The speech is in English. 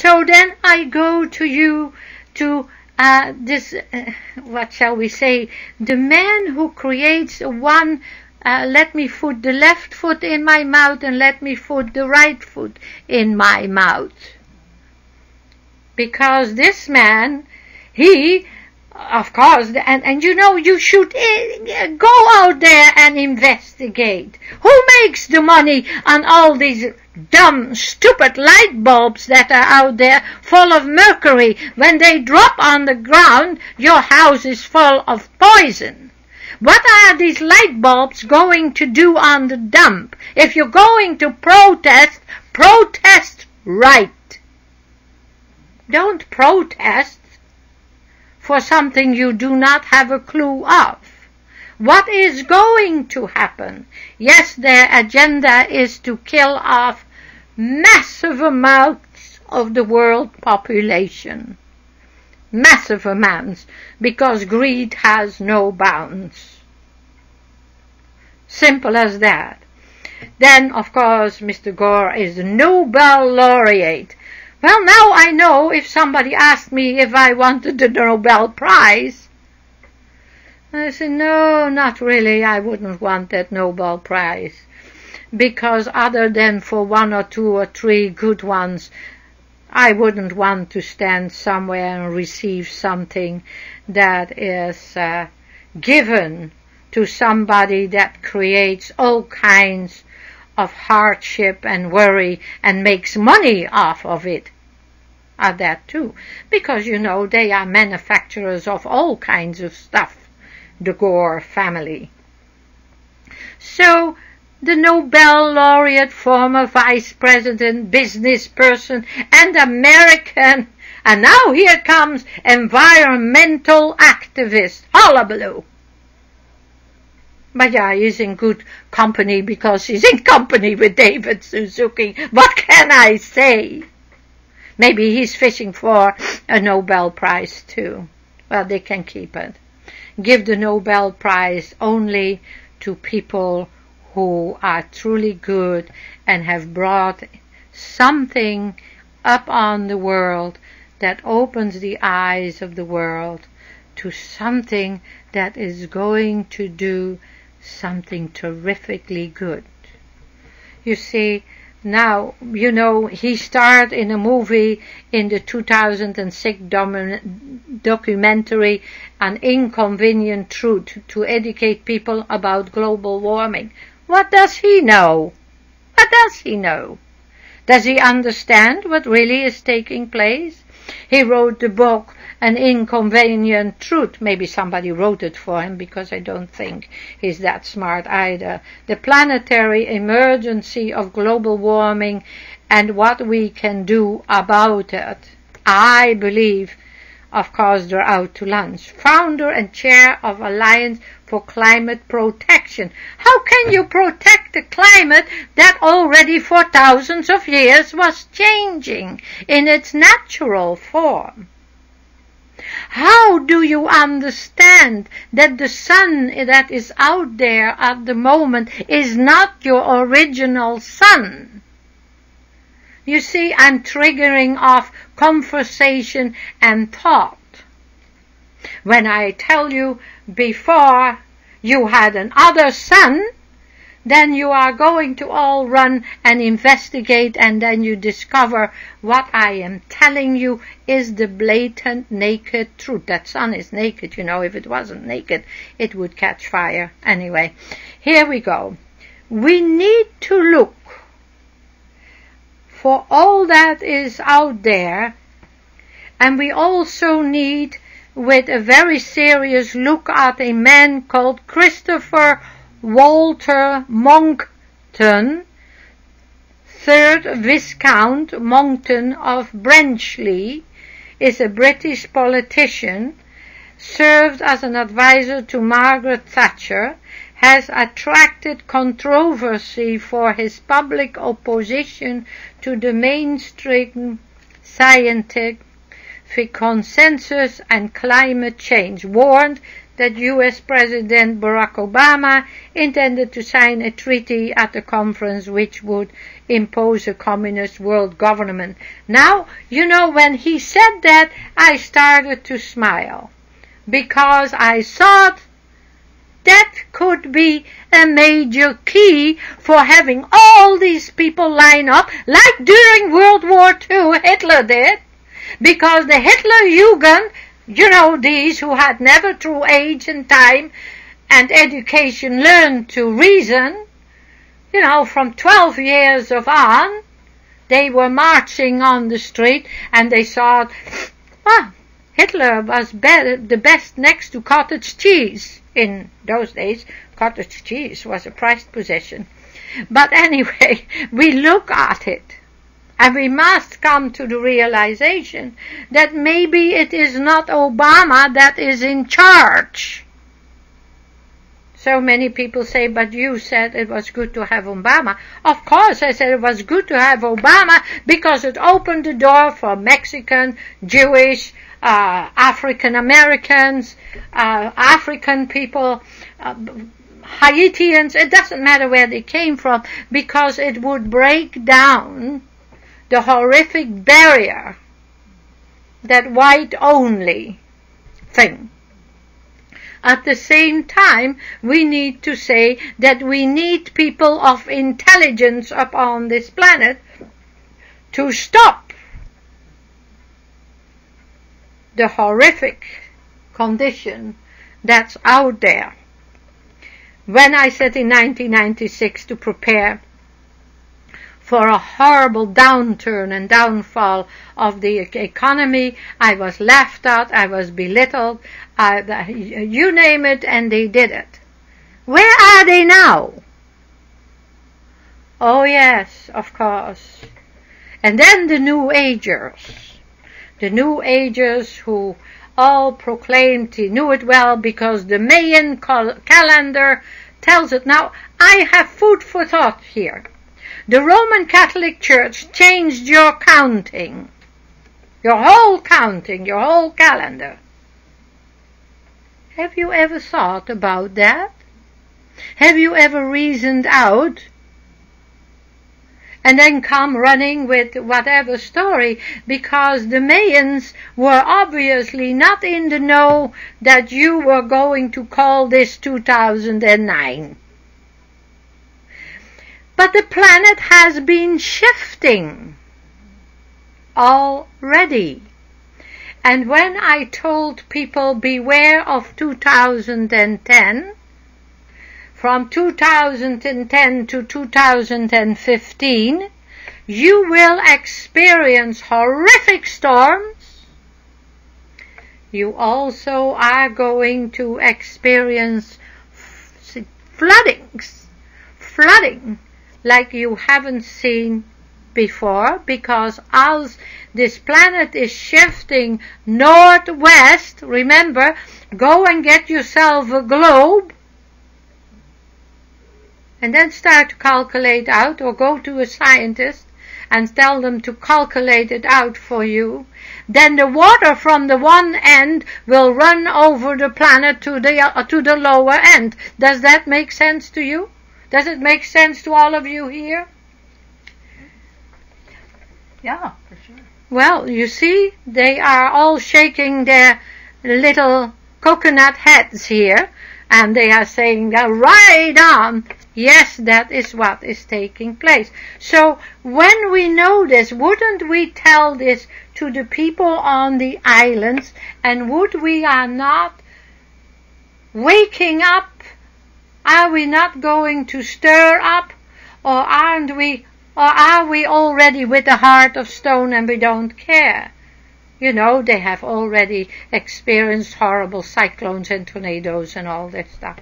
So then I go to you to this, what shall we say, the man who creates one, let me put the left foot in my mouth and let me put the right foot in my mouth. Because this man, he, of course, and you know, you should go out there and investigate. Who makes the money on all these dumb, stupid light bulbs that are out there full of mercury? When they drop on the ground, your house is full of poison. What are these light bulbs going to do on the dump? If you're going to protest, protest right. Don't protest for something you do not have a clue of. What is going to happen? Yes, their agenda is to kill off massive amounts of the world population. Massive amounts, because greed has no bounds. Simple as that. Then, of course, Mr. Gore is the Nobel laureate. Well, now I know if somebody asked me if I wanted the Nobel Prize. I said, no, not really. I wouldn't want that Nobel Prize. Because other than for 1 or 2 or 3 good ones, I wouldn't want to stand somewhere and receive something that is given to somebody that creates all kinds of hardship and worry and makes money off of it. At that too, because you know they are manufacturers of all kinds of stuff, the Gore family. So the Nobel laureate, former vice president, business person, and American, and now here comes environmental activist, hullabaloo. But yeah, he's in good company because he's in company with David Suzuki. What can I say? Maybe he's fishing for a Nobel Prize too. Well, they can keep it. Give the Nobel Prize only to people who are truly good and have brought something up on the world that opens the eyes of the world to something that is going to do something terrifically good. You see, now, you know, he starred in a movie in the 2006 documentary An Inconvenient Truth to educate people about global warming. What does he know? What does he know? Does he understand what really is taking place? He wrote the book An Inconvenient Truth. Maybe somebody wrote it for him because I don't think he's that smart either. The planetary emergency of global warming and what we can do about it. I believe, of course, they're out to lunch. Founder and chair of Alliance for Climate Protection. How can you protect the climate that already for thousands of years was changing in its natural form? How do you understand that the sun that is out there at the moment is not your original sun? You see, I'm triggering off conversation and thought. When I tell you before you had another sun, then you are going to all run and investigate, and then you discover what I am telling you is the blatant, naked truth. That sun is naked, you know. If it wasn't naked, it would catch fire. Anyway, here we go. We need to look for all that is out there, and we also need, with a very serious look at a man called Christopher Walter Monckton, 3rd Viscount Monckton of Branchley, is a British politician, served as an advisor to Margaret Thatcher, has attracted controversy for his public opposition to the mainstream scientific consensus and climate change, warned that US President Barack Obama intended to sign a treaty at the conference which would impose a communist world government. Now, you know, when he said that, I started to smile, because I thought that could be a major key for having all these people line up, like during World War II Hitler did, because the Hitler Jugend, you know, these who had never through age and time and education learned to reason, you know, from 12 years of on, they were marching on the street and they thought, ah, Hitler was the best next to cottage cheese. In those days, cottage cheese was a prized possession. But anyway, we look at it, and we must come to the realization that maybe it is not Obama that is in charge. So many people say, but you said it was good to have Obama. Of course I said it was good to have Obama because it opened the door for Mexican, Jewish, African Americans, African people, Haitians, it doesn't matter where they came from, because it would break down the horrific barrier, that white-only thing. At the same time, we need to say that we need people of intelligence upon this planet to stop the horrific condition that's out there. When I said in 1996 to prepare for a horrible downturn and downfall of the economy, I was laughed at, I was belittled, you name it, and they did it. Where are they now? Oh yes, of course. And then the New Agers. The New Agers who all proclaimed, he knew it well because the Mayan calendar tells it. Now, I have food for thought here. The Roman Catholic Church changed your counting, your whole calendar. Have you ever thought about that? Have you ever reasoned out and then come running with whatever story, because the Mayans were obviously not in the know that you were going to call this 2009. But the planet has been shifting already. And when I told people beware of 2010, from 2010 to 2015, you will experience horrific storms. You also are going to experience flooding like you haven't seen before, because as this planet is shifting northwest, remember, go and get yourself a globe and then start to calculate out, or go to a scientist and tell them to calculate it out for you. Then the water from the one end will run over the planet to the lower end. Does that make sense to you? Does it make sense to all of you here? Yeah, for sure. Well, you see, they are all shaking their little coconut heads here, and they are saying, right on. Yes, that is what is taking place. So when we know this, wouldn't we tell this to the people on the islands, and would we are not waking up? Are we not going to stir up, or aren't we, or are we already with a heart of stone and we don't care? You know, they have already experienced horrible cyclones and tornadoes and all that stuff.